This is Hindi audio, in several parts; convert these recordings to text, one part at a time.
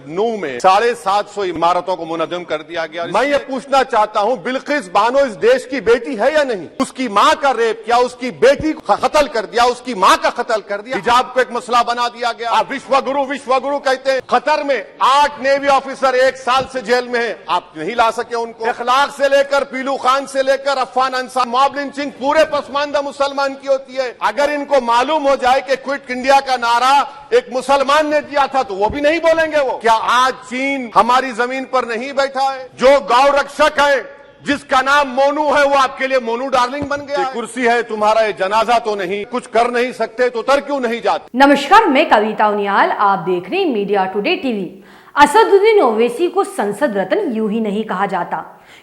नूह में 750 इमारतों को मुनज़्ज़म कर दिया गया। मैं ये पूछना चाहता हूँ, बिल्किस बानो इस देश की बेटी है या नहीं? उसकी माँ का रेप किया, उसकी बेटी को कत्ल कर दिया, उसकी माँ का कत्ल कर दिया, हिजाब को एक मसला बना दिया गया। आप विश्वगुरु कहते हैं। कतर में 8 नेवी ऑफिसर 1 साल से जेल में है, आप नहीं ला सके उनको। इखलाक से लेकर पीलू खान से लेकर अफवान अंसार, मॉब लिंचिंग पूरे पसमानदा मुसलमान की होती है। अगर इनको मालूम हो जाए कि क्विट इंडिया का नारा एक मुसलमान ने दिया था तो वो भी नहीं बोलेंगे। वो क्या आज चीन हमारी जमीन पर नहीं बैठा है? जो गौ रक्षक है, जिसका नाम मोनू है, वो आपके लिए मोनू डार्लिंग बन गया। कुर्सी है तुम्हारा, ये जनाजा तो नहीं, कुछ कर नहीं सकते तो उतर क्यों नहीं जाते? नमस्कार, मैं कविता उनियाल, आप देख रहे हैं media today TV. Asaduddin Owaisi को संसद रत्न यूं ही नहीं कहा जाता,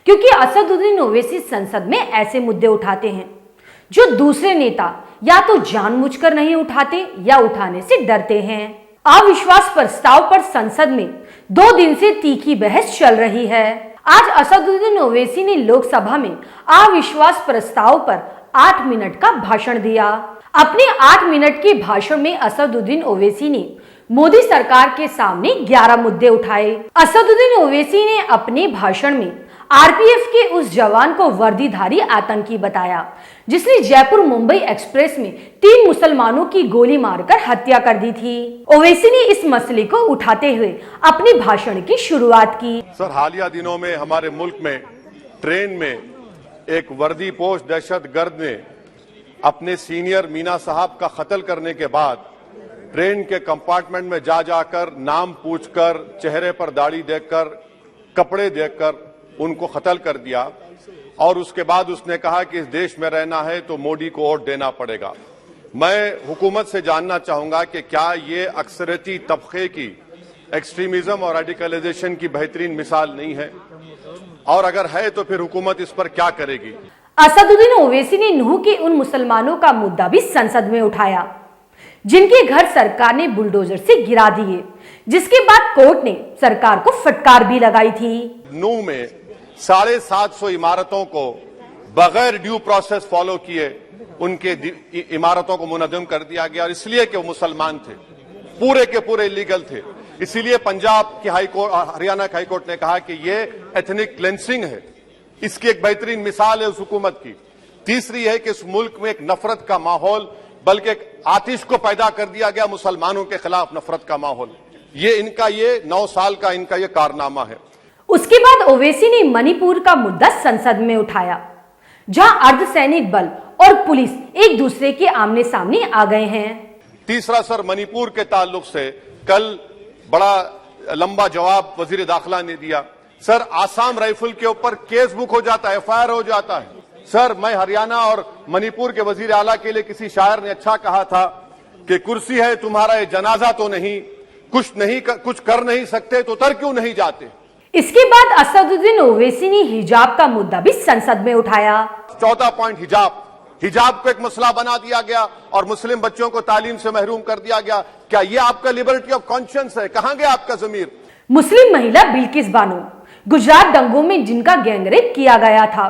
क्योंकि असदुद्दीन ओवैसी संसद में ऐसे मुद्दे उठाते हैं जो दूसरे नेता या तो जानबूझकर नहीं उठाते या उठाने से डरते हैं। अविश्वास प्रस्ताव पर संसद में 2 दिन से तीखी बहस चल रही है। आज असदुद्दीन ओवैसी ने लोकसभा में अविश्वास प्रस्ताव पर 8 मिनट का भाषण दिया। अपने 8 मिनट के भाषण में असदुद्दीन ओवैसी ने मोदी सरकार के सामने 11 मुद्दे उठाए। असदुद्दीन ओवैसी ने अपने भाषण में आरपीएफ के उस जवान को वर्दीधारी आतंकी बताया जिसने जयपुर मुंबई एक्सप्रेस में 3 मुसलमानों की गोली मारकर हत्या कर दी थी। ओवैसी ने इस मसले को उठाते हुए अपने भाषण की शुरुआत की। सर, हालिया दिनों में हमारे मुल्क में ट्रेन में एक वर्दीपोश दहशतगर्द ने अपने सीनियर मीना साहब का कत्ल करने के बाद ट्रेन के कंपार्टमेंट में जाकर नाम पूछकर, चेहरे पर दाढ़ी देखकर, कपड़े देखकर उनको कत्ल कर दिया। और उसके बाद उसने कहा कि इस देश में रहना है तो मोदी को वोट देना पड़ेगा। मैं हुकूमत से जानना चाहूंगा कि क्या ये अक्सरियती तबके की एक्सट्रीमिज्म और रेडिकलाइजेशन की बेहतरीन मिसाल नहीं है? और अगर है तो फिर हुकूमत इस पर क्या करेगी? असदुद्दीन ओवैसी ने नूह के उन मुसलमानों का मुद्दा भी संसद में उठाया जिनके घर सरकार ने बुलडोजर से गिरा दिए, जिसके बाद कोर्ट ने सरकार को फटकार भी लगाई थी। नूह में 750 इमारतों को बगैर ड्यू प्रोसेस फॉलो किए उनके इमारतों को मुनज़्ज़म कर दिया गया, और इसलिए कि वो मुसलमान थे, पूरे के पूरे इलीगल थे। इसीलिए पंजाब की हाईकोर्ट, हरियाणा की हाईकोर्ट ने कहा कि ये एथनिक क्लेंसिंग है। इसकी एक बेहतरीन मिसाल है उस हुकूमत की। तीसरी है कि इस मुल्क में एक नफरत का माहौल, बल्कि एक आतिश को पैदा कर दिया गया, मुसलमानों के खिलाफ नफरत का माहौल। ये 9 साल का इनका ये कारनामा है। उसके बाद ओवैसी ने मणिपुर का मुद्दा संसद में उठाया, जहां अर्धसैनिक बल और पुलिस एक दूसरे के आमने सामने आ गए हैं। तीसरा सर, मणिपुर के ताल्लुक से कल बड़ा लंबा जवाब वजीर दाखिला ने दिया। सर, आसाम राइफल के ऊपर केस बुक हो जाता है, FIR हो जाता है। सर, मैं हरियाणा और मणिपुर के वजीर आला के लिए किसी शायर ने अच्छा कहा था कि कुर्सी है तुम्हारा, ये जनाजा तो नहीं, कुछ कर नहीं सकते तो उतर क्यों नहीं जाते? इसके बाद असदुद्दीन ओवैसी ने हिजाब का मुद्दा भी संसद में उठाया। 14 पॉइंट हिजाब को एक मसला बना दिया गया और मुस्लिम बच्चों को तालीम से महरूम कर दिया गया। क्या ये आपका लिबर्टी ऑफ कॉन्शियंस है? कहां गया आपका जमीर? मुस्लिम महिला बिल्किस बानो, गुजरात दंगों में जिनका गैंगरेप किया गया था,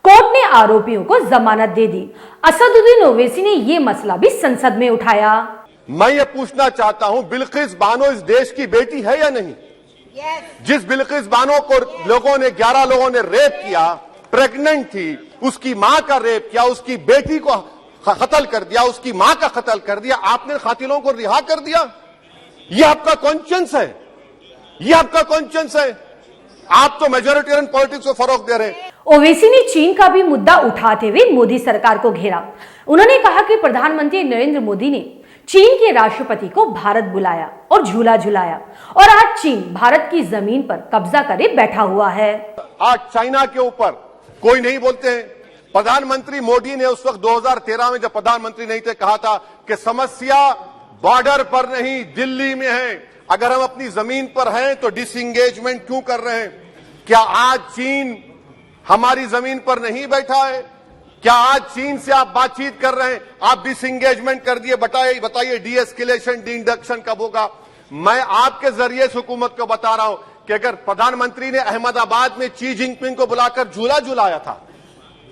कोर्ट ने आरोपियों को जमानत दे दी। असदुद्दीन ओवैसी ने यह मसला भी संसद में उठाया। मैं ये पूछना चाहता हूं, बिल्किस बानो इस देश की बेटी है या नहीं? जिस बिल्किस बानो को 11 लोगों ने रेप किया, प्रेग्नेंट थी, उसकी मां का रेप किया, उसकी बेटी को कत्ल कर दिया, उसकी मां का कत्ल कर दिया, आपने कातिलों को रिहा कर दिया। ये आपका कॉन्शियंस है? ये आपका कॉन्शियंस है? आप तो मेजोरिटेरियन पॉलिटिक्स को फरोग दे रहे हैं। ओवैसी ने चीन का भी मुद्दा उठाते हुए मोदी सरकार को घेरा। उन्होंने कहा कि प्रधानमंत्री नरेंद्र मोदी ने चीन के राष्ट्रपति को भारत बुलाया और झूला झुलाया, और आज चीन भारत की जमीन पर कब्जा करे बैठा हुआ है। आज चाइना के ऊपर कोई नहीं बोलते हैं। प्रधानमंत्री मोदी ने उस वक्त 2013 में जब प्रधानमंत्री नहीं थे कहा था कि समस्या बॉर्डर पर नहीं, दिल्ली में है। अगर हम अपनी जमीन पर हैं तो डिसएंगेजमेंट क्यों कर रहे हैं? क्या आज चीन हमारी जमीन पर नहीं बैठा है? क्या आज चीन से आप बातचीत कर रहे हैं? आप डिसएंगेजमेंट कर दिए, बताइए डी एस्केलेशन, डी इंडक्शन कब होगा? मैं आपके जरिए से हुकूमत को बता रहा हूं कि अगर प्रधानमंत्री ने अहमदाबाद में शी जिनपिंग को बुलाकर झूला झुलाया था,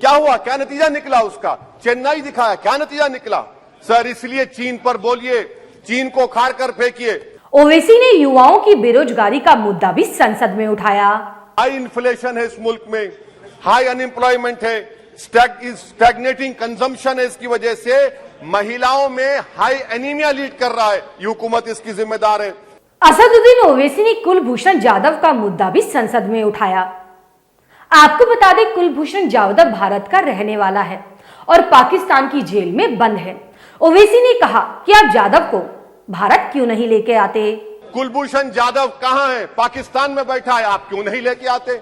क्या हुआ? क्या नतीजा निकला उसका? चेन्नई दिखाया, क्या नतीजा निकला? सर, इसलिए चीन पर बोलिए, चीन को उखाड़ कर फेंकिए। ओवैसी ने युवाओं की बेरोजगारी का मुद्दा भी संसद में उठाया। हाई इन्फ्लेशन है इस मुल्क में, हाई अनएम्प्लॉयमेंट है, स्टैग्नेटिंग कंजम्पशन है, इसकी वजह से महिलाओं में हाई एनीमिया लीड कर रहा है। ये हुकूमत इसकी जिम्मेदार है। असदुद्दीन ओवैसी ने कुलभूषण जाधव का मुद्दा भी संसद में उठाया। आपको बता दें, कुलभूषण जाधव भारत का रहने वाला है और पाकिस्तान की जेल में बंद है। ओवैसी ने कहा कि आप जाधव को भारत क्यों नहीं लेके आते। कुलभूषण जाधव कहां है? पाकिस्तान में बैठा है, आप क्यों नहीं लेके आते?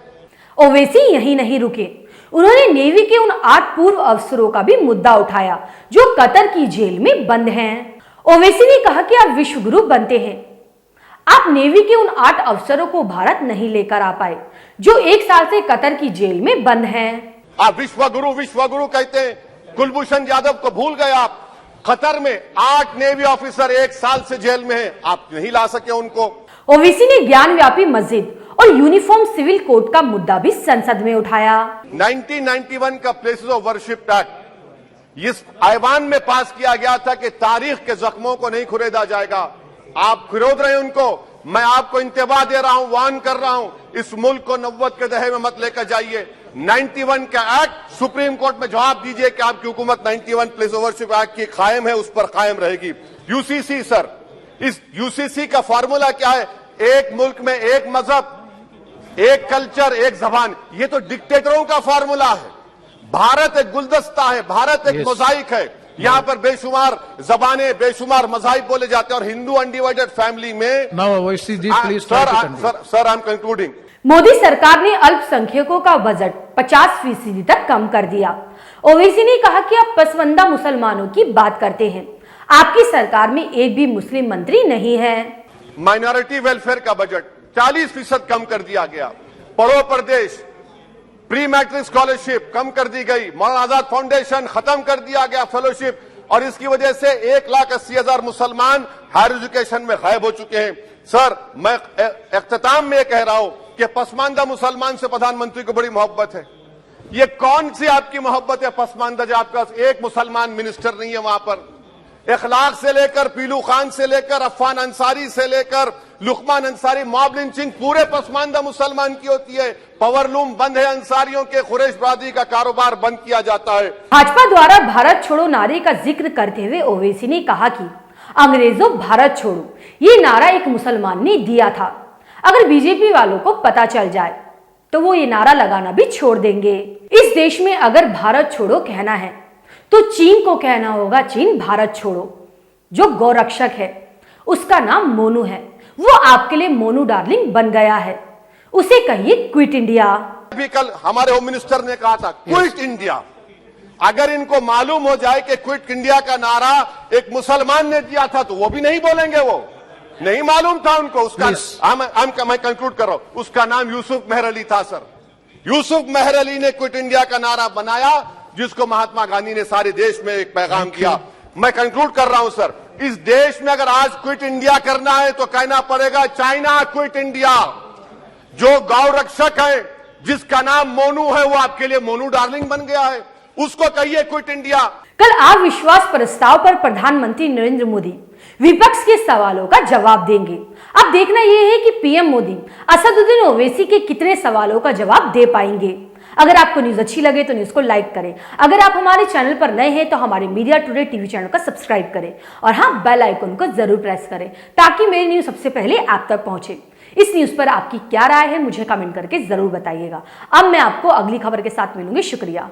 ओवैसी यहीं नहीं रुके, उन्होंने नेवी के उन 8 पूर्व अफसरों का भी मुद्दा उठाया जो कतर की जेल में बंद हैं। ओवैसी ने कहा कि आप विश्वगुरु बनते हैं, आप नेवी के उन 8 अफसरों को भारत नहीं लेकर आ पाए जो 1 साल से कतर की जेल में बंद हैं। आप विश्वगुरु कहते हैं, कुलभूषण जाधव को भूल गए आप। कतर में 8 नेवी ऑफिसर 1 साल से जेल में हैं, आप नहीं ला सके उनको। ओवैसी ने ज्ञानव्यापी मस्जिद और यूनिफॉर्म सिविल कोड का मुद्दा भी संसद में उठाया। 1991 का प्लेसेस ऑफ वर्शिप एक्ट इस ऐवान में पास किया गया था कि तारीख के जख्मों को नहीं खुरेदा जाएगा। आप खुरोद रहे हैं उनको। मैं आपको इंतबाह दे रहा हूं, वार्न कर रहा हूं, इस मुल्क को 90 के दहे में मत लेकर जाइए। 91 का एक्ट सुप्रीम कोर्ट में जवाब दीजिए कि आपकी हुकूमत 91 प्लेस ऑफ वर्शिप एक्ट की कायम है, उस पर कायम रहेगी। यूसीसी सर, इस यूसीसी का फॉर्मूला क्या है? एक मुल्क में एक मजहब, एक कल्चर, एक जबान। ये तो डिक्टेटरों का फॉर्मूला है। भारत एक गुलदस्ता है, भारत एक मोजाइक है। यहाँ पर बेशुमार जबानें, बेशुमार मज़ाहिब बोले जाते हैं और हिंदू अनडिवाइडेड फैमिली में। Sir I am concluding. Modi सरकार ने अल्पसंख्यकों का बजट 50% तक कम कर दिया। ओवैसी ने कहा कि आप पसमानदा मुसलमानों की बात करते हैं, आपकी सरकार में एक भी मुस्लिम मंत्री नहीं है। माइनॉरिटी वेलफेयर का बजट 40% कम कर दिया गया। पढ़ो प्रदेश, प्री मैट्रिक स्कॉलरशिप कम कर दी गई। मौलाना आजाद फाउंडेशन खत्म कर दिया गया फेलोशिप, और इसकी वजह से 1,80,000 मुसलमान हायर एजुकेशन में गायब हो चुके हैं। सर, मैं इख्तिताम में कह रहा हूं कि पसमानदा मुसलमान से प्रधानमंत्री को बड़ी मोहब्बत है। ये कौन सी आपकी मोहब्बत है पसमानदा, जो आपका एक मुसलमान मिनिस्टर नहीं है वहां पर? इखलाक से लेकर, पीलू खान से लेकर, अफान अंसारी से लेकर लुकमान अंसारी, मॉब लिंचिंग पूरे पसमानदा मुसलमान की होती है। पावरलूम बंद है अंसारियों के, कुरैश बरादरी का कारोबार बंद किया जाता है। भाजपा द्वारा भारत छोड़ो नारे का जिक्र करते हुए ओवैसी ने कहा कि अंग्रेजों भारत छोड़ो, ये नारा एक मुसलमान ने दिया था। अगर बीजेपी वालों को पता चल जाए तो वो ये नारा लगाना भी छोड़ देंगे। इस देश में अगर भारत छोड़ो कहना है तो चीन को कहना होगा चीन भारत छोड़ो। जो गौरक्षक है उसका नाम मोनू है, वो आपके लिए मोनू डार्लिंग बन गया है, उसे कहिए क्विट इंडिया। अभी कल हमारे होम मिनिस्टर ने कहा था क्विट इंडिया। अगर इनको मालूम हो जाए कि क्विट इंडिया का नारा एक मुसलमान ने दिया था तो वो भी नहीं बोलेंगे। वो नहीं मालूम था उनको। उसका मैं कंक्लूड कर रहा हूं, उसका नाम यूसुफ मेहर अली था। सर, यूसुफ मेहर अली ने क्विट इंडिया का नारा बनाया, जिसको महात्मा गांधी ने सारे देश में एक पैगाम किया। मैं कंक्लूड कर रहा हूं सर, इस देश में अगर आज क्विट इंडिया करना है तो कहना पड़ेगा चाइना क्विट इंडिया। जो गौ रक्षक है जिसका नाम मोनू है, वो आपके लिए मोनू डार्लिंग बन गया है, उसको कहिए क्विट इंडिया। कल अविश्वास प्रस्ताव पर प्रधानमंत्री नरेंद्र मोदी विपक्ष के सवालों का जवाब देंगे। अब देखना यह है कि पीएम मोदी असदुद्दीन ओवैसी के कितने सवालों का जवाब दे पाएंगे। अगर आपको न्यूज अच्छी लगे तो न्यूज को लाइक करें। अगर आप हमारे चैनल पर नए हैं तो हमारे मीडिया टुडे टीवी चैनल को सब्सक्राइब करें और हाँ, बेल आइकन को जरूर प्रेस करें ताकि मेरी न्यूज सबसे पहले आप तक पहुंचे। इस न्यूज पर आपकी क्या राय है मुझे कमेंट करके जरूर बताइएगा। अब मैं आपको अगली खबर के साथ मिलूंगी। शुक्रिया।